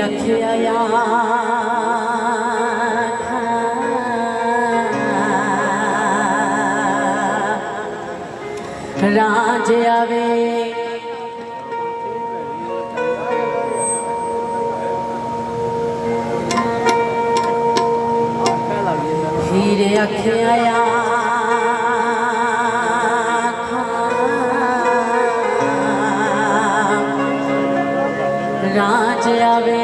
अखिया राज आवे हीरे अखिया राज आवे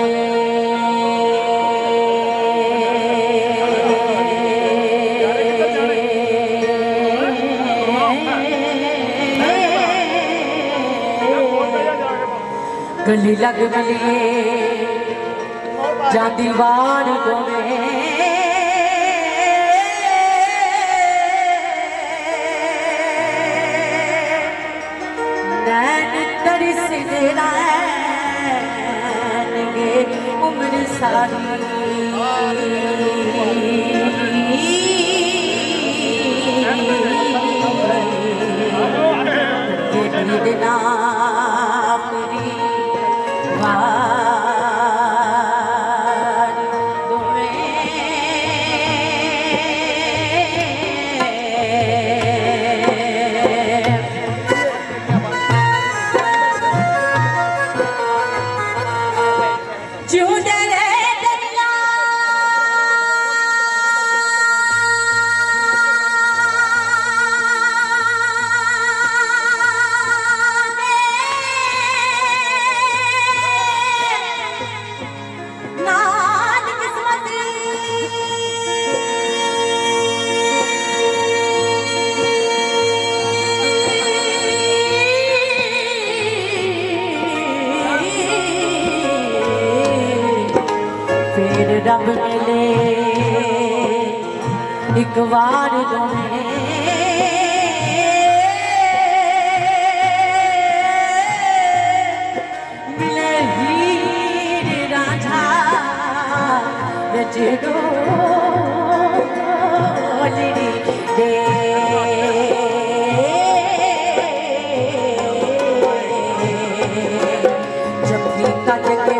गली लग गली जाती वार गोवे नैन तरस गे उम्र सारी दिना रब मिले एक बार दोने मिले हीर राझा बेचो दे जब भी कद के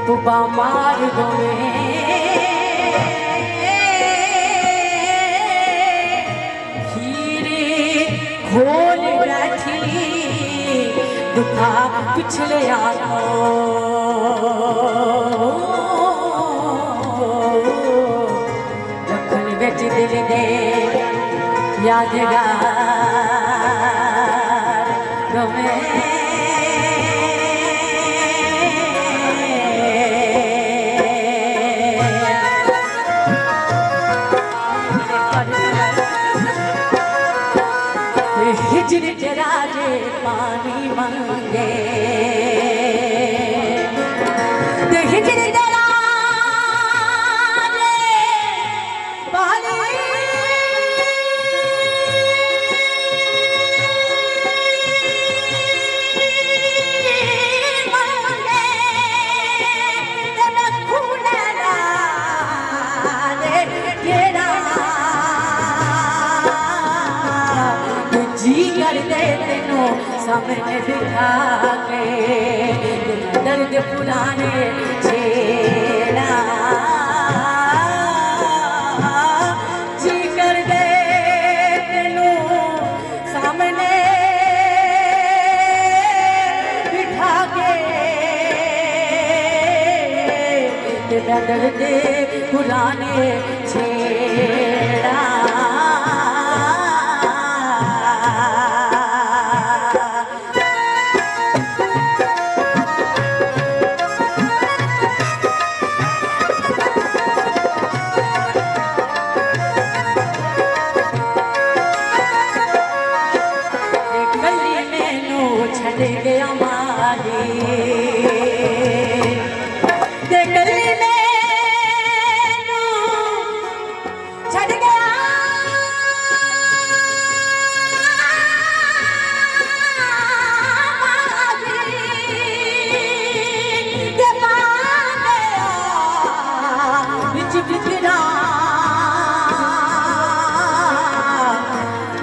तुबा मार दोवे हीरे खोल बैठी दुखा पिछले आनो रखन बेच दिल दे यादगार दोवे हिजर राजे पानी मांगे हिजर पानी मांगे जी कर दे तेनों सामने बिठा के दर्द पुराने छेड़ा जी कर दे तेनों सामने बिठा के दर्द पुराने छेड़ा छड़ गया माही ते गली मैनू छड़ गया ते पा गया बिच बिचरा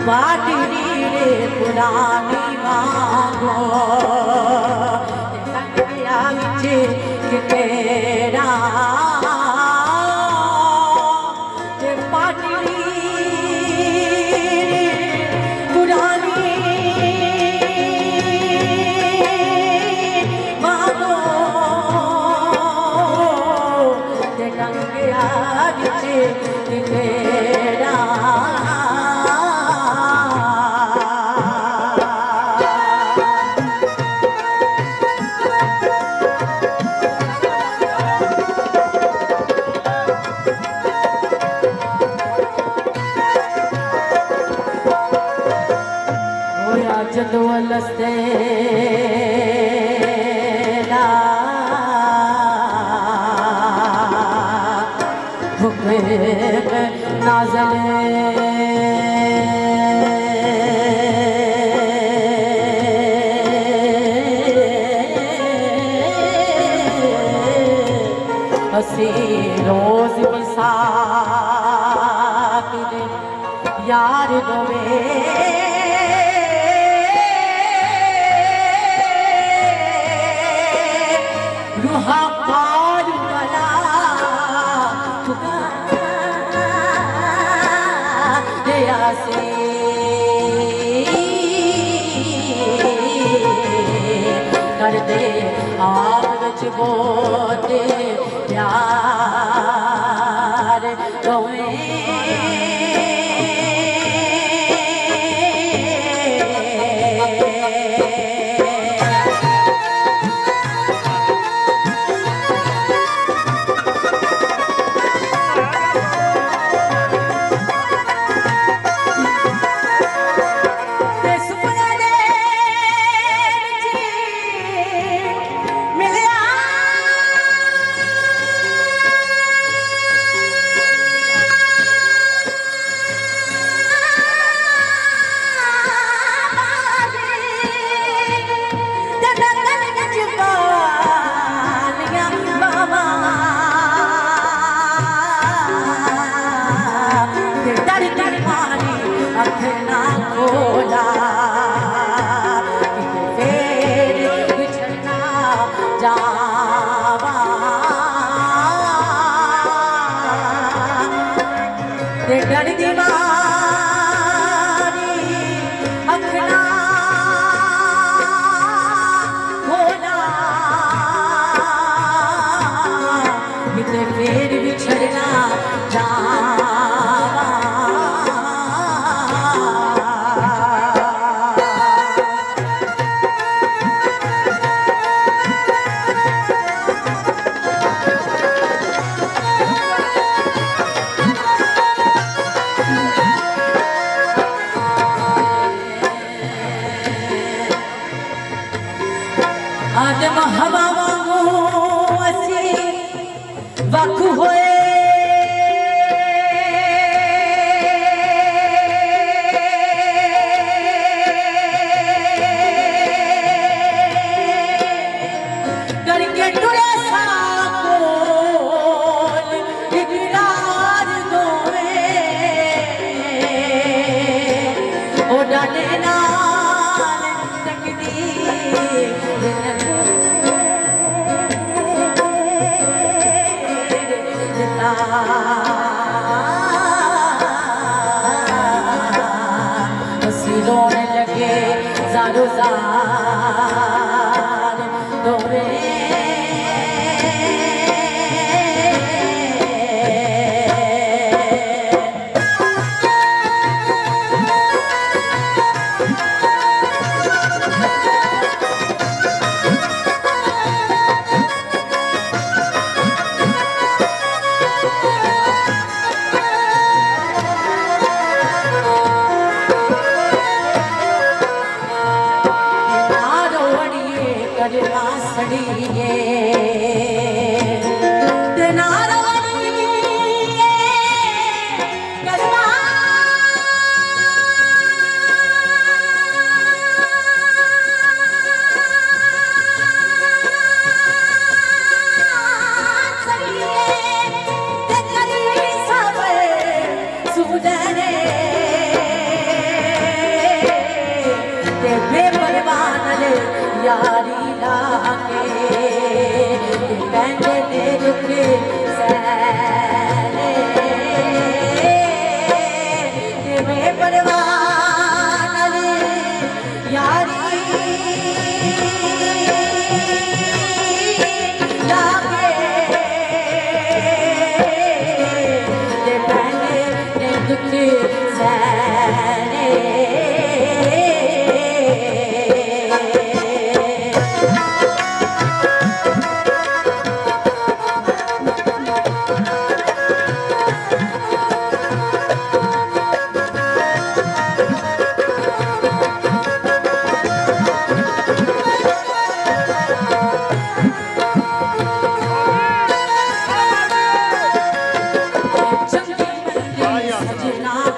बाटरी रे पुरानी मांगो गया बिच तेरा बाटरी रे पुरानी मांगो गया बिच तेरा जदों लस्ते नाज़ल असी रोज मुसाफिर यार दोवे रूहा पार वाला दया से कर दे आप विच बोते प्यार दोवें डर दीवारी अखना खोला किते फिर बिछड़ना जावा आदम हवा वांगू असी वख होए करके टुरे साकोल इकरार दोवे ओ डाले नाल तकदीर रोने लगे ज़ारो ज़ार दोरे करिए यारी लागे बैंडे ने रुके सैले में परवान यारी लागे बैंडे ने रुके सैले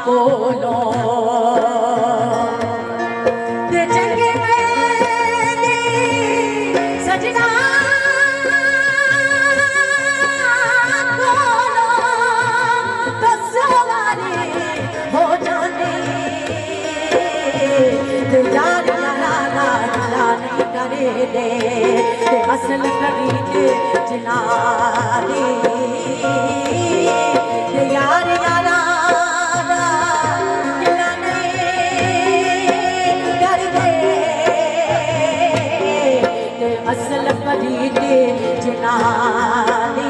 बोलो ते चंगे मेरी सजना बोलो तो सवारी हो जाने ते यार यारा ला नहीं करे दे ते असल करी दे जिनानी ते यार यारा असल करी दे जिनानी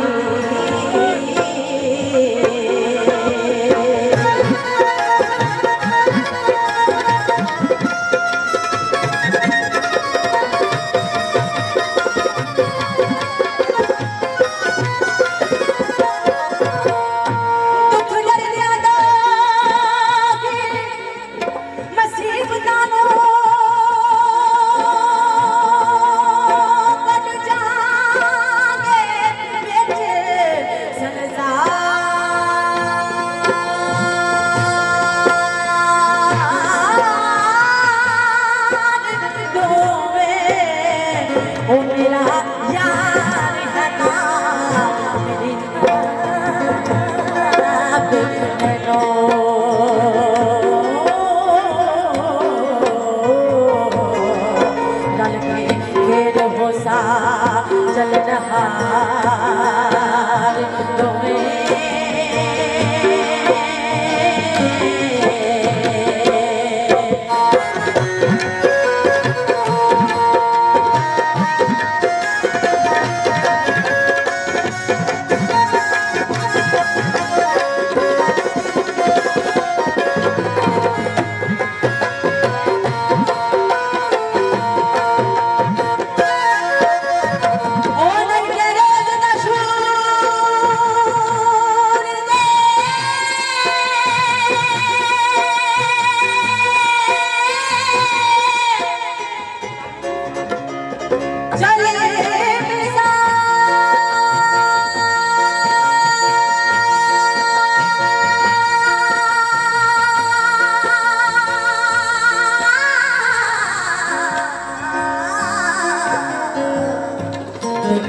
चल रहा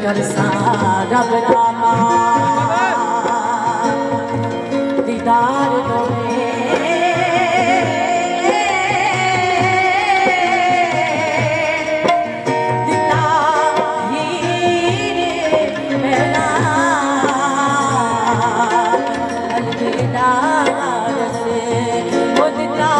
कर सारा बनामा दीदार दोने दिता हीरे मेरा अलविदा से वो दिता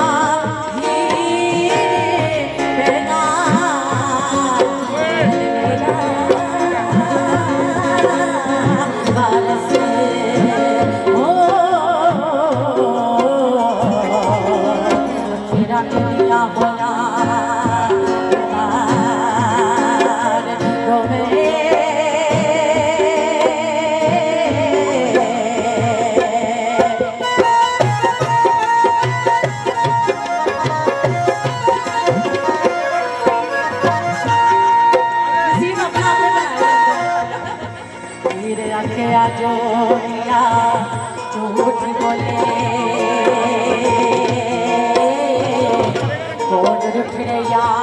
See my गया जो दिया झूठ बोले कौन रुठ रे यार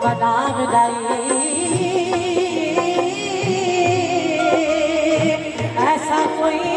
बनाम गई ऐसा कोई